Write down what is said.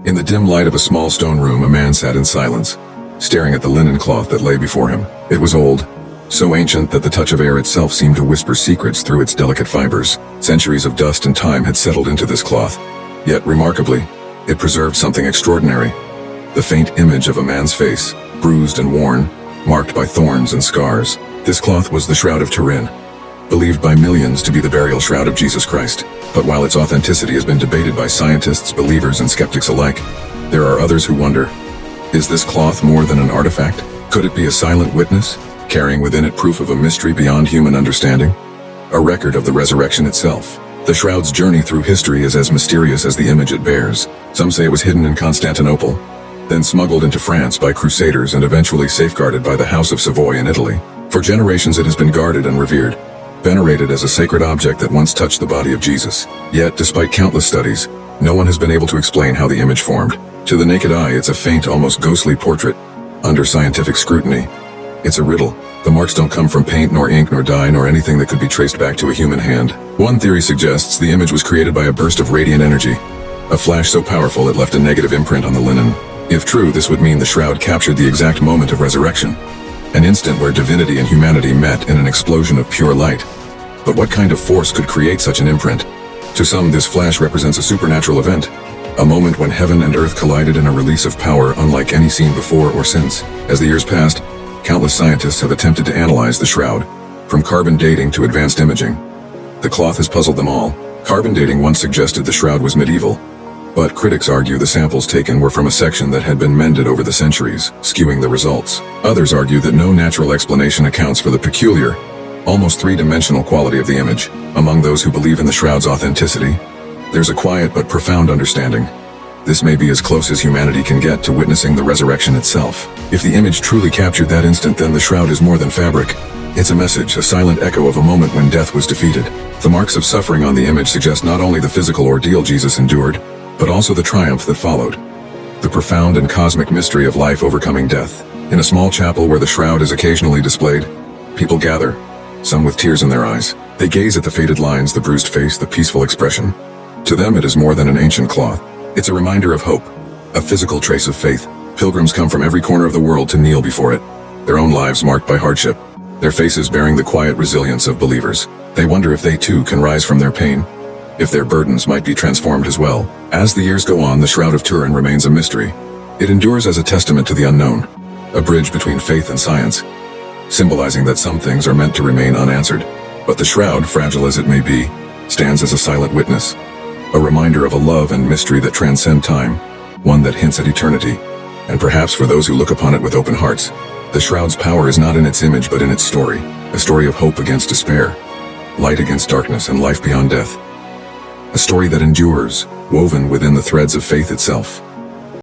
In the dim light of a small stone room, a man sat in silence, staring at the linen cloth that lay before him. It was old, so ancient that the touch of air itself seemed to whisper secrets through its delicate fibers. Centuries of dust and time had settled into this cloth, yet remarkably, it preserved something extraordinary. The faint image of a man's face, bruised and worn, marked by thorns and scars. This cloth was the Shroud of Turin, believed by millions to be the burial shroud of Jesus Christ. But while its authenticity has been debated by scientists, believers, and skeptics alike, there are others who wonder, is this cloth more than an artifact? Could it be a silent witness, carrying within it proof of a mystery beyond human understanding? A record of the resurrection itself. The shroud's journey through history is as mysterious as the image it bears. Some say it was hidden in Constantinople, then smuggled into France by crusaders and eventually safeguarded by the House of Savoy in Italy. For generations it has been guarded and revered, venerated as a sacred object that once touched the body of Jesus. Yet, despite countless studies, no one has been able to explain how the image formed. To the naked eye, it's a faint, almost ghostly portrait. Under scientific scrutiny, it's a riddle. The marks don't come from paint, nor ink, nor dye, nor anything that could be traced back to a human hand. One theory suggests the image was created by a burst of radiant energy, a flash so powerful it left a negative imprint on the linen. If true, this would mean the shroud captured the exact moment of resurrection, an instant where divinity and humanity met in an explosion of pure light. But what kind of force could create such an imprint? To some, this flash represents a supernatural event, a moment when heaven and earth collided in a release of power unlike any seen before or since. As the years passed, countless scientists have attempted to analyze the shroud, from carbon dating to advanced imaging. The cloth has puzzled them all. Carbon dating once suggested the shroud was medieval, but critics argue the samples taken were from a section that had been mended over the centuries, skewing the results. Others argue that no natural explanation accounts for the peculiar, almost three-dimensional quality of the image. Among those who believe in the shroud's authenticity, there's a quiet but profound understanding. This may be as close as humanity can get to witnessing the resurrection itself. If the image truly captured that instant, then the shroud is more than fabric. It's a message, a silent echo of a moment when death was defeated. The marks of suffering on the image suggest not only the physical ordeal Jesus endured, but also the triumph that followed. The profound and cosmic mystery of life overcoming death. In a small chapel where the shroud is occasionally displayed, people gather, some with tears in their eyes. They gaze at the faded lines, the bruised face, the peaceful expression. To them it is more than an ancient cloth. It's a reminder of hope, a physical trace of faith. Pilgrims come from every corner of the world to kneel before it, their own lives marked by hardship, their faces bearing the quiet resilience of believers. They wonder if they too can rise from their pain, if their burdens might be transformed as well. As the years go on, the Shroud of Turin remains a mystery. It endures as a testament to the unknown, a bridge between faith and science, symbolizing that some things are meant to remain unanswered. But the shroud, fragile as it may be, stands as a silent witness, a reminder of a love and mystery that transcend time, one that hints at eternity. And perhaps for those who look upon it with open hearts, the shroud's power is not in its image but in its story, a story of hope against despair, light against darkness, and life beyond death. A story that endures, woven within the threads of faith itself.